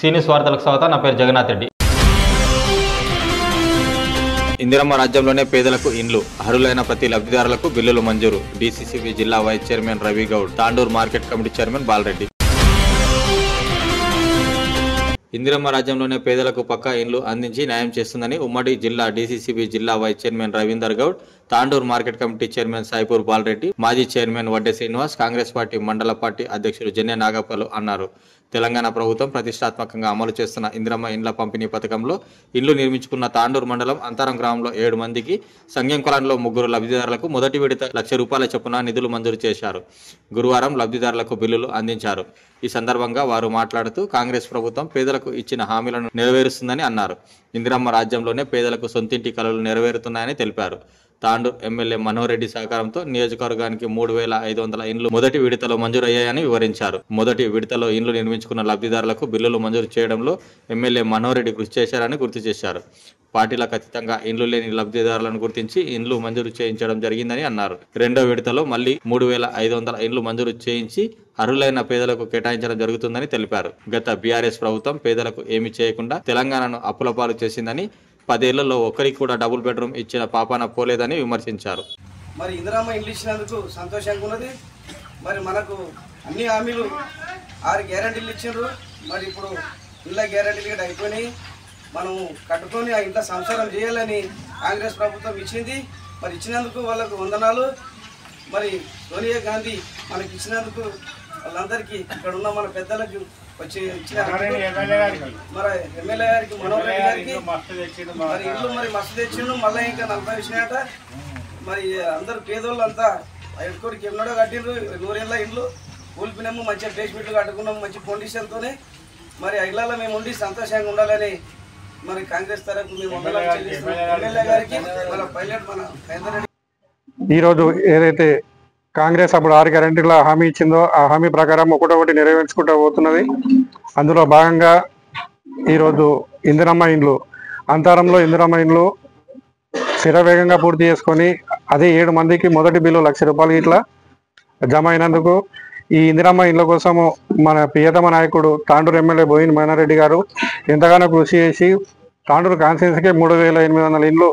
సీనియస్ వార్తలకు స్వాగతం. నా పేరు జగన్నాథ్ రెడ్డి. ఇందిరమ్మ రాజ్యంలోనే పేదలకు ఇండ్లు, అర్హులైన ప్రతి లబ్ధిదారులకు బిల్లులు మంజూరు. డీసీసీబీ జిల్లా vice chairman Ravi Goud, Tandur market committee chairman Balareddy. Indiramma రాజ్యంలోనే పేదలకు పక్కా ఇండ్లు అందించి న్యాయం చేస్తుందని ఉమ్మడి జిల్లా డీసీసీబీ జిల్లా vice chairman Ravinder Goud, Tandur market committee chairman Saipur Balareddy, మాజీ చైర్మన్ వడ్డే శ్రీనివాస్, కాంగ్రెస్ పార్టీ మండల పార్టీ అధ్యక్షుడు జెన్నె నాగప్పలు అన్నారు. తెలంగాణ ప్రభుత్వం ప్రతిష్టాత్మకంగా అమలు చేస్తున్న ఇందిరమ్మ ఇండ్ల పంపిణీ పథకంలో ఇండ్లు నిర్మించుకున్న తాండూరు మండలం అంతరం గ్రామంలో 7 మందికి, సంగం కొలంలో 3 లబ్ధిదారులకు మొదటి విడత ₹1,00,000 చొప్పున నిధులు మంజూరు చేశారు. గురువారం లబ్ధిదారులకు బిల్లులు అందించారు. ఈ సందర్భంగా వారు మాట్లాడుతూ కాంగ్రెస్ ప్రభుత్వం పేదలకు ఇచ్చిన హామీలను నెరవేరుస్తుందని అన్నారు. ఇందిరమ్మ రాజ్యంలోనే పేదలకు సొంతింటి కలలు నెరవేరుతున్నాయని తెలిపారు. తాండూరు ఎమ్మెల్యే మనోహర్ రెడ్డి సహకారంతో నియోజకవర్గానికి 3,500 ఇండ్లు మొదటి విడతలో మంజూరయ్యాయని వివరించారు. మొదటి విడతలో ఇండ్లు నిర్మించుకున్న లబ్ధిదారులకు బిల్లులు మంజూరు చేయడంలో ఎమ్మెల్యే మనోహర్ రెడ్డి కృషి చేశారని గుర్తు చేశారు. పార్టీలకు అతీతంగా ఇండ్లు లేని లబ్ధిదారులను గుర్తించి ఇండ్లు మంజూరు చేయించడం జరిగిందని అన్నారు. రెండో విడతలో మళ్లీ 3,500 ఇండ్లు మంజూరు చేయించి అర్హులైన పేదలకు కేటాయించడం జరుగుతుందని తెలిపారు. గత బీఆర్ఎస్ ప్రభుత్వం పేదలకు ఏమీ చేయకుండా తెలంగాణను అప్పులపాలు చేసిందని, 10 ఏళ్లలో ఒక్కరికి కూడా డబుల్ బెడ్రూమ్ ఇచ్చిన పాపాన పోలేదని విమర్శించారు. మరి ఇందిరమ్మ ఇండ్లు ఇచ్చినందుకు సంతోషంగా ఉన్నది. మరి మనకు అన్ని హామీలు 6 గ్యారెంటీలు ఇచ్చిండ్రు. మరి ఇప్పుడు ఇళ్ళ గ్యారెంటీలు కూడా అయిపోయినాయి. మనము కట్టుకొని ఆ ఇంట్లో సంసారం చేయాలని కాంగ్రెస్ ప్రభుత్వం ఇచ్చింది. మరి ఇచ్చినందుకు వాళ్ళకు వందనాలు. మరి సోనియా గాంధీ మనకి ఇచ్చినందుకు వాళ్ళందరికీ, ఇక్కడ ఉన్న మన పెద్దలకు వచ్చి ఇచ్చిన మరి ఎమ్మెల్యే గారికి, మనోహర్ రెడ్డి గారికి మరి ఇల్లు మరి మస్తు తెచ్చిండు. మళ్ళీ ఇంకా 40 వచ్చినాయట. మరి అందరు పేదోళ్ళు అంతా ఎక్కడికి ఎన్నడో కట్టిండ్రు. 100 ఏళ్ళ ఇండ్లు కూలిపినాము, మంచిగా బేస్మెంట్లు కట్టుకున్నాము, మంచి కండిషన్తోనే. మరి ఆ ఇళ్లలో మేము ఉండి సంతోషంగా ఉండాలని మరి కాంగ్రెస్ తరఫు మేము ఎమ్మెల్యే గారికి, మన పైలట్ మన మహేందర్ రెడ్డి. ఈరోజు ఏదైతే కాంగ్రెస్ అప్పుడు 6 గ్యారెంటీల హామీ ఇచ్చిందో ఆ హామీ ప్రకారం ఒకటొకటి నెరవేర్చుకుంటూ పోతున్నది. అందులో భాగంగా ఈరోజు ఇందిరమ్మ ఇండ్లు, అంతరంలో ఇందిరమ్మ ఇండ్లు శరవేగంగా పూర్తి చేసుకొని అదే 7 మందికి మొదటి బిల్లు ₹1,00,000 ఇట్లా జమ అయినందుకు ఈ ఇందిరమ్మ ఇండ్ల కోసము మన ప్రియతమ నాయకుడు తాండూరు ఎమ్మెల్యే బోయిన మోయినారెడ్డి గారు ఎంతగానో కృషి చేసి తాండూరు కాన్స్టిట్యున్సీకి 3,800 ఇండ్లు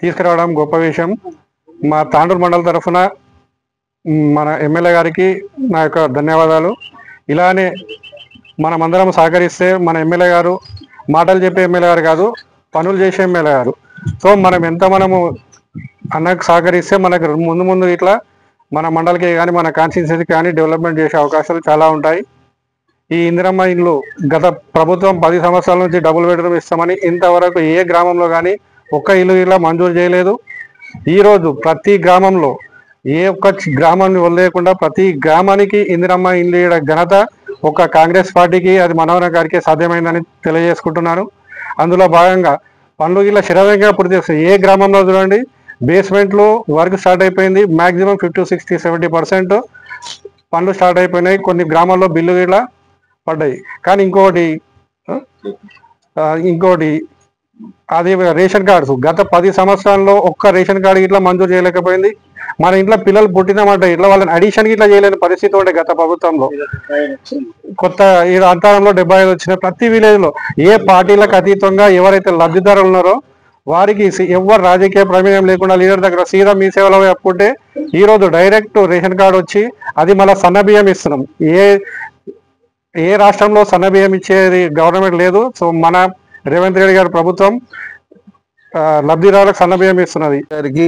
తీసుకురావడం గొప్ప విషయం. మా తాండూరు మండల తరఫున మన ఎమ్మెల్యే గారికి నా యొక్క ధన్యవాదాలు. ఇలానే మనమందరం సహకరిస్తే మన ఎమ్మెల్యే గారు మాటలు చెప్పే ఎమ్మెల్యే గారు కాదు, పనులు చేసే ఎమ్మెల్యే గారు. సో మనము అన్నకు సహకరిస్తే మనకు ముందు ఇట్లా మన మండలికి కానీ మన కాన్స్టిట్యున్సీకి కానీ డెవలప్మెంట్ చేసే అవకాశాలు చాలా ఉంటాయి. ఈ ఇందిరమ్మ ఇండ్లు గత ప్రభుత్వం 10 సంవత్సరాల నుంచి డబుల్ బెడ్రూమ్ ఇస్తామని ఇంతవరకు ఏ గ్రామంలో కానీ ఒక్క ఇల్లు ఇలా మంజూరు చేయలేదు. ఈరోజు ప్రతి గ్రామంలో ఏ ఒక్క గ్రామాన్ని వదిలేయకుండా ప్రతి గ్రామానికి ఇందిరమ్మ ఇండ్లు ఘనత ఒక కాంగ్రెస్ పార్టీకి, అది మనోహర్ గారికి సాధ్యమైందని తెలియజేసుకుంటున్నాను. అందులో భాగంగా పనులు ఇలా శరవేగంగా పూర్తి చేస్తాయి. ఏ గ్రామంలో చూడండి బేస్మెంట్లో వర్క్ స్టార్ట్ అయిపోయింది. మ్యాక్సిమం 50, 60, 70% పనులు స్టార్ట్ అయిపోయినాయి. కొన్ని గ్రామాల్లో బిల్లు ఇలా పడ్డాయి. కానీ ఇంకోటి అది రేషన్ కార్డ్స్ గత 10 సంవత్సరాల్లో ఒక్క రేషన్ కార్డు ఇట్లా మంజూరు చేయలేకపోయింది. మన ఇంట్లో పిల్లలు పుట్టినామంటే ఇట్లా వాళ్ళని అడిషన్ ఇట్లా చేయలేని పరిస్థితి ఉండే గత ప్రభుత్వంలో. కొత్త ఈ అంతరంలో 75 వచ్చినాయి. ప్రతి విలేజ్ లో ఏ పార్టీలకు అతీతంగా ఎవరైతే లబ్ధిదారులు ఉన్నారో వారికి ఎవరు రాజకీయ ప్రమేయం లేకుండా లీడర్ దగ్గర సీదా మీ సేవలో చెప్పుకుంటే ఈరోజు డైరెక్ట్ రేషన్ కార్డు వచ్చి అది మళ్ళీ సన్నబియ్యం ఇస్తున్నాం. ఏ రాష్ట్రంలో సన్నబియ్యం ఇచ్చేది గవర్నమెంట్ లేదు. సో మన రేవంత్ రెడ్డి గారి ప్రభుత్వం లబ్ధిదారులకు సన్నబియ్యం ఇస్తున్నది. గారికి,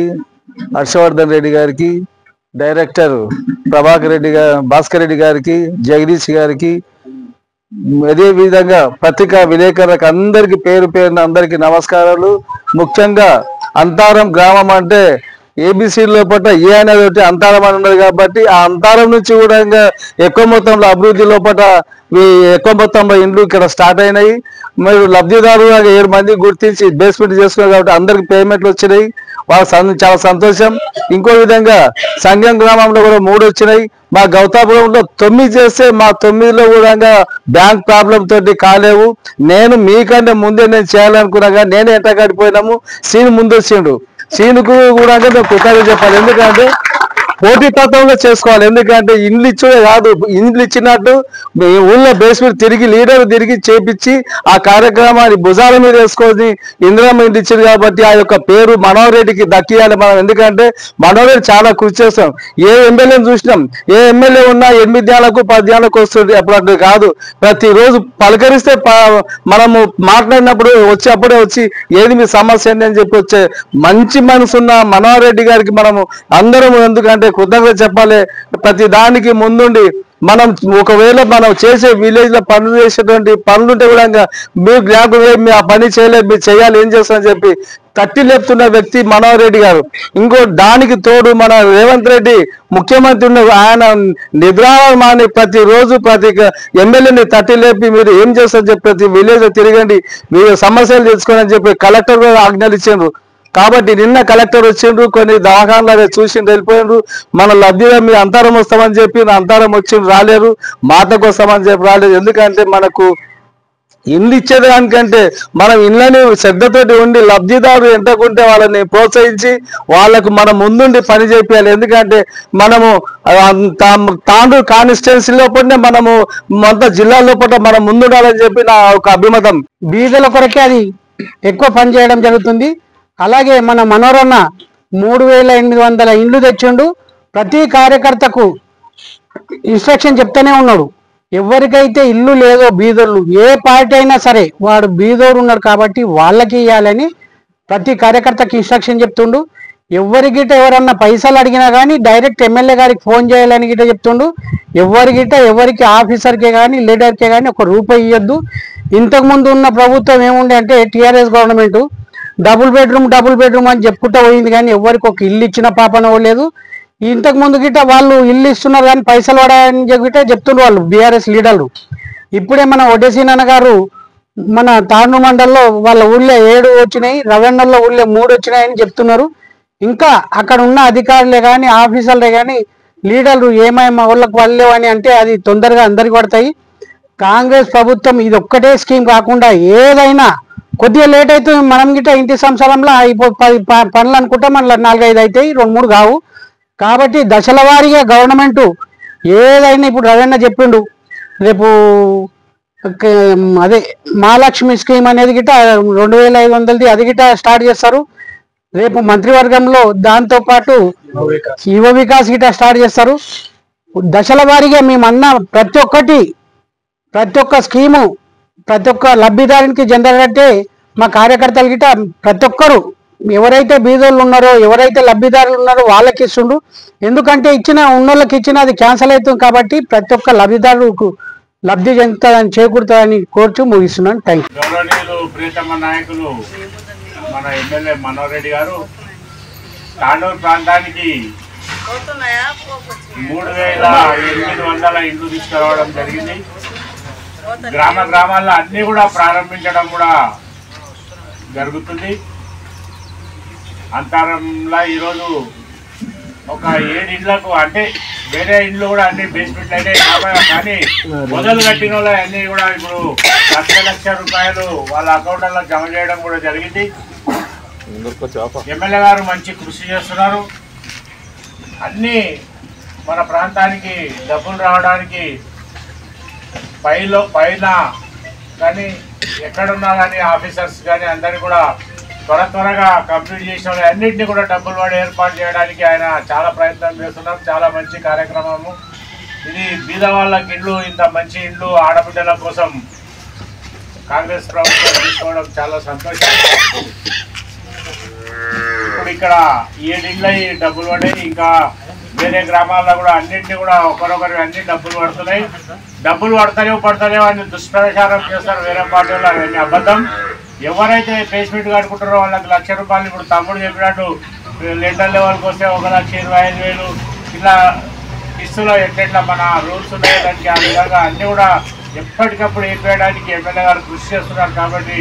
హర్షవర్ధన్ రెడ్డి గారికి, డైరెక్టర్ భాస్కర్ రెడ్డి గారికి, జగదీష్ గారికి, అదే విధంగా పత్రికా విలేకరులకు అందరికి పేరున అందరికి నమస్కారాలు. ముఖ్యంగా అంతారం గ్రామం అంటే ఏబిసి లోపల ఏ అనేది ఒకటి అంతారం అని ఉన్నది కాబట్టి ఆ అంతారం నుంచి కూడా ఎక్కువ మొత్తంలో అభివృద్ధి లోపల ఎక్కువ మొత్తంలో ఇండ్లు ఇక్కడ స్టార్ట్ అయినాయి. మీరు లబ్ధిదారులు 7 మంది గుర్తించి బేస్మెంట్ చేసుకున్నారు కాబట్టి అందరికి పేమెంట్లు వచ్చినాయి. వాళ్ళు చాలా సంతోషం. ఇంకో విధంగా సంగం గ్రామంలో కూడా 3 వచ్చినాయి. మా గౌతాపురంలో 9 చేస్తే మా 9లో కూడా బ్యాంక్ ప్రాబ్లం తోటి కాలేవు. నేను మీకంటే ముందే నేను చేయాలనుకున్నా కానీ నేనే ఎంటగాడిపోయినాము. సీన్ ముందు వచ్చిండు. సీనుకు కూడా మేము కృతజ్ఞతలు చెప్పాలి. ఎందుకంటే పోటీతత్వంలో చేసుకోవాలి. ఎందుకంటే ఇండ్లు ఇచ్చుడే కాదు, ఇండ్లు ఇచ్చినట్టు ఊళ్ళో బేస్మెంట్ తిరిగి లీడర్ తిరిగి చేపించి ఆ కార్యక్రమాన్ని భుజాల మీద వేసుకొని ఇందిరమ్మ ఇండ్లు ఇచ్చింది కాబట్టి ఆ యొక్క పేరు మనోహర్ రెడ్డికి దక్కియాలి మనం. ఎందుకంటే మనోహర్ రెడ్డి చాలా కృషి చేస్తాం. ఏ ఎమ్మెల్యేని చూసినాం, ఏ ఎమ్మెల్యే ఉన్నా 8 దినాలకు 10 దినాలకు వస్తుంది. అప్పుడు అట్లా కాదు, ప్రతిరోజు పలకరిస్తే మనము మాట్లాడినప్పుడు అప్పుడే వచ్చి ఏది మీ సమస్య ఏంటి అని చెప్పి వచ్చే మంచి మనసున్న మనోహర్ రెడ్డి గారికి మనము అందరం ఎందుకంటే కృతజ్ఞత చెప్పాలి. ప్రతి దానికి ముందుండి మనం ఒకవేళ మనం చేసే విలేజ్ లో పనులు చేసేటువంటి పనులు ఉంటే కూడా మీరు జ్ఞాపకం మీ ఆ పని చేయలేదు, మీరు చేయాలి, ఏం చేస్తారని చెప్పి తట్టి లేపుతున్న వ్యక్తి మనోహర్ రెడ్డి గారు. ఇంకో దానికి తోడు మన రేవంత్ రెడ్డి ముఖ్యమంత్రి ఉన్న ఆయన నిద్రామాని ప్రతిరోజు ప్రతి ఎమ్మెల్యేని తట్టి లేపి మీరు ఏం చేస్తారని చెప్పి ప్రతి విలేజ్ తిరగండి, మీరు సమస్యలు తెలుసుకోండి అని చెప్పి కలెక్టర్ కూడా ఆజ్ఞలు ఇచ్చిండ్రు. కాబట్టి నిన్న కలెక్టర్ వచ్చిండ్రు, కొన్ని దవాఖానలు చూసిండ్రు, వెళ్ళిపోయిండ్రు. మన లబ్ధిగా మీ అంతరం వస్తామని చెప్పి అంతరం వచ్చిండ్రు, రాలేరు. మాటకు వస్తామని చెప్పి రాలేదు. ఎందుకంటే మనకు ఇల్లు ఇచ్చేదానికంటే మనం ఇళ్ళని శ్రద్ధతోటి ఉండి లబ్ధిదారులు ఎంతకుంటే వాళ్ళని ప్రోత్సహించి వాళ్ళకు మనం ముందుండి పని చేయాలి. ఎందుకంటే మనము తాండూరు కాన్స్టిట్యున్సీ లోపలనే మనము మొత్తం జిల్లా లోపల మనం ముందుండాలని చెప్పి నా ఒక అభిమతం. బీదల కొరకే అది ఎక్కువ పని చేయడం జరుగుతుంది. అలాగే మన మనోరన్న 3800 ఇండ్లు తెచ్చిండు. ప్రతి కార్యకర్తకు ఇన్స్ట్రక్షన్ చెప్తూనే ఉన్నాడు. ఎవరికైతే ఇల్లు లేదో బీదోళ్ళు, ఏ పార్టీ అయినా సరే వాడు బీదోడు ఉన్నాడు కాబట్టి వాళ్ళకి ఇవ్వాలని ప్రతి కార్యకర్తకి ఇన్స్ట్రక్షన్ చెప్తుండు. ఎవరి గిట్ట ఎవరన్నా పైసలు అడిగినా కానీ డైరెక్ట్ ఎమ్మెల్యే గారికి ఫోన్ చేయాలని గిట్ట చెప్తుండు. ఎవరికి ఆఫీసర్కే కానీ లీడర్కే కానీ ₹1 ఇవ్వద్దు. ఇంతకుముందు ఉన్న ప్రభుత్వం ఏముండే అంటే టీఆర్ఎస్ గవర్నమెంట్ డబుల్ బెడ్రూమ్ అని చెప్పుకుంటూ పోయింది, కానీ ఎవరికి ఒక ఇల్లు ఇచ్చిన పాపన లేదు. ఇంతకు ముందు గిట్ట వాళ్ళు ఇల్లు ఇస్తున్నారు కానీ పైసలు పడాలని గిట్ట చెప్తున్నారు వాళ్ళు బీఆర్ఎస్ లీడర్లు. ఇప్పుడే మన వడ్డేసీనన్న గారు మన తాండూరు మండలంలో వాళ్ళ ఊళ్ళో 7 వచ్చినాయి, రవెన్నల్లో ఊళ్ళో 3 వచ్చినాయని చెప్తున్నారు. ఇంకా అక్కడ ఉన్న అధికారులే కానీ ఆఫీసర్లే కానీ లీడర్లు ఏమైనా వాళ్ళకి వాళ్ళేవు అని అంటే అది తొందరగా అందరికి పడతాయి. కాంగ్రెస్ ప్రభుత్వం ఇది ఒక్కటే స్కీమ్ కాకుండా ఏదైనా కొద్దిగా లేట్ అవుతుంది. మనం గిట్ట ఇంటి సంవత్సరంలో 10 పనులు అనుకుంటే మన 4-5 అవుతాయి, 2-3 కావు. కాబట్టి దశల వారీగా గవర్నమెంట్ ఏదైనా ఇప్పుడు రవణ చెప్పిండు, రేపు అదే మహాలక్ష్మి స్కీమ్ అనేది గిట్ట 2500ది అది గిట్ట స్టార్ట్ చేస్తారు. రేపు మంత్రివర్గంలో దాంతోపాటు యువ వికాస్ గిట్ట స్టార్ట్ చేస్తారు. దశల వారీగా మేమన్న ప్రతి ఒక్క స్కీము ప్రతి ఒక్క లబ్ధిదారునికి చెందాలంటే మా కార్యకర్తలు గిట్ట ప్రతి ఒక్కరు ఎవరైతే బీదోళ్ళు ఉన్నారో ఎవరైతే లబ్ధిదారులు ఉన్నారో వాళ్ళకి ఇస్తుండ్రు. ఎందుకంటే ఉన్నోళ్ళకి ఇచ్చిన అది క్యాన్సల్ అవుతుంది కాబట్టి ప్రతి ఒక్క లబ్ధిదారులకు లబ్ధి చెందుతుందని చేకూరుతుందని కోర్చు ముగిస్తున్నాను. Thank you. గౌరవనీయులు ప్రియతమ నాయకులు మన ఎమ్మెల్యే మనోహర్ రెడ్డి గారు తాండూరు ప్రాంతానికి 3800 ఇండ్లు తీసుకురావడం జరిగింది. గ్రామాల్లో అన్ని కూడా ప్రారంభించడం కూడా జరుగుతుంది. అంతరంలో ఈరోజు ఒక 7 ఇండ్లకు అంటే వేరే ఇండ్లు కూడా అన్ని బేస్మెంట్లు అయినాయి కానీ మొదలు కట్టిన వాళ్ళు అన్ని కూడా ఇప్పుడు లక్ష రూపాయలు వాళ్ళ అకౌంట్లలో జమ చేయడం కూడా జరిగింది. ఎమ్మెల్యే గారు మంచి కృషి చేస్తున్నారు. అన్నీ మన ప్రాంతానికి డబ్బులు రావడానికి పైన కానీ ఎక్కడున్నా కానీ ఆఫీసర్స్ కానీ అందరినీ కూడా త్వరగా కంప్లీట్ చేసిన వాళ్ళు అన్నింటినీ కూడా డబ్బులు వాడి ఏర్పాటు చేయడానికి ఆయన చాలా ప్రయత్నం చేస్తున్నారు. చాలా మంచి కార్యక్రమము ఇది. బీద వాళ్ళకి ఇండ్లు, ఇంత మంచి ఇండ్లు ఆడబిడ్డల కోసం కాంగ్రెస్ ప్రభుత్వం తీసుకోవడం చాలా సంతోషం. ఇప్పుడు ఇక్కడ 7 ఇండ్లు డబ్బులు పడ్డాయి. ఇంకా వేరే గ్రామాల్లో కూడా అన్నింటినీ కూడా ఒకరొకరు అన్ని డబ్బులు పడుతున్నాయి. డబ్బులు పడతలేవు అని దుష్ప్రచారం చేస్తారు వేరే పార్టీలో. అవన్నీ అబద్ధం. ఎవరైతే బేస్మెంట్ కట్టుకుంటారో వాళ్ళకి ₹1,00,000 ఇప్పుడు తమ్ముడు చెప్పినట్టు లెండర్ లెవెల్కి వస్తే 1,25,000 ఇలా ఇస్తులో ఎట్లా మన రూల్స్ ఉన్నాయి దానికి ఆ విధంగా అన్నీ కూడా ఎప్పటికప్పుడు వేయడానికి ఎమ్మెల్యే గారు కృషి చేస్తున్నారు. కాబట్టి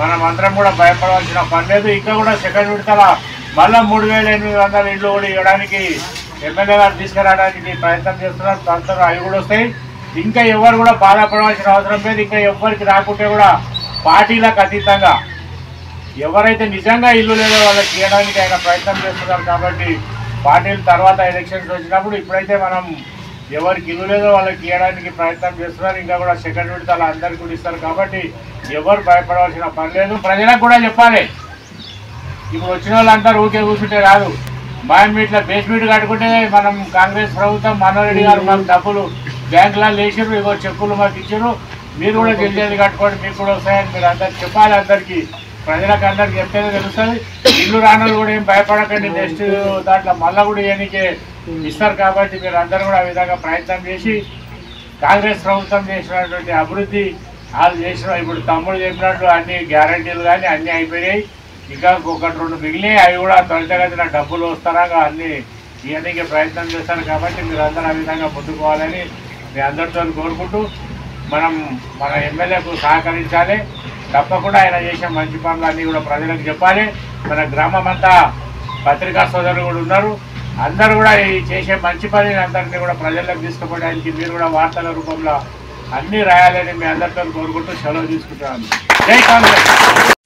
మనం అందరం కూడా భయపడవలసిన పని లేదు. ఇంకా కూడా సెకండ్ విడతల మళ్ళీ 3800 ఇండ్లు కూడా ఇవ్వడానికి ఎమ్మెల్యే గారు తీసుకురావడానికి ప్రయత్నం చేస్తున్నారు. దాంతో అవి కూడా వస్తాయి. ఇంకా ఎవరు కూడా బాధపడవలసిన అవసరం లేదు. ఇంకా ఎవరికి రాకుంటే కూడా పార్టీలకు అతీతంగా ఎవరైతే నిజంగా ఇల్లు లేదో వాళ్ళకి ఇవ్వడానికి ఆయన ప్రయత్నం చేస్తున్నారు. కాబట్టి పార్టీలు తర్వాత ఎలక్షన్స్ వచ్చినప్పుడు ఇప్పుడైతే మనం ఎవరికి ఇల్లు లేదో వాళ్ళకి ఇవ్వడానికి ప్రయత్నం చేస్తున్నారు. ఇంకా కూడా సెకండ్ విడత అలా అందరికీ కూడా ఇస్తారు. కాబట్టి ఎవరు భయపడవలసిన పని లేదు. ప్రజలకు కూడా చెప్పాలి, ఇప్పుడు వచ్చిన వాళ్ళందరూ ఊరికే కూర్చుంటే రాదు. మనం ఇట్లా బేస్మెంట్ కట్టుకుంటే మనం కాంగ్రెస్ ప్రభుత్వం మనోరెడ్డి గారు మాకు డబ్బులు బ్యాంకులలో వేసారు, ఇగో చెక్కులు మాకు ఇచ్చారు, మీరు కూడా జల్దీ కట్టుకోండి, మీకు కూడా వస్తాయని మీరు అందరికి చెప్పాలి. అందరికీ ప్రజలకు అందరికి చెప్తేనే తెలుస్తుంది. ఇల్లు రానోళ్ళు కూడా ఏం భయపడకండి, నెక్స్ట్ దాంట్లో మళ్ళీ కూడా ఇవన్నీకే ఇస్తారు. కాబట్టి మీరు అందరూ కూడా ఆ విధంగా ప్రయత్నం చేసి కాంగ్రెస్ ప్రభుత్వం చేసినటువంటి అభివృద్ధి వాళ్ళు చేసిన ఇప్పుడు తమ్ముడు చెప్పినట్టు అన్ని గ్యారంటీలు కానీ అన్నీ అయిపోయాయి. ఇంకా ఒకటి రెండు మిగిలినాయి, అవి కూడా త్వరితగతిన డబ్బులు వస్తారా అన్నీ ఇవన్నీకే ప్రయత్నం చేస్తారు. కాబట్టి మీరు అందరూ ఆ విధంగా ముందుకోవాలని మీ అందరితో కోరుకుంటూ మన ఎమ్మెల్యేకు సహకరించాలి. తప్పకుండా ఆయన చేసే మంచి పనులు అన్నీ కూడా ప్రజలకు చెప్పాలి. మన గ్రామం అంతా పత్రికా సోదరులు కూడా ఉన్నారు, అందరూ కూడా ఈ చేసే మంచి పని అందరినీ కూడా ప్రజలకు తీసుకుపోవడానికి మీరు కూడా వార్తల రూపంలో అన్నీ రాయాలని మీ అందరితో కోరుకుంటూ సెలవు తీసుకుంటున్నాను. జై కాంగ్రెస్.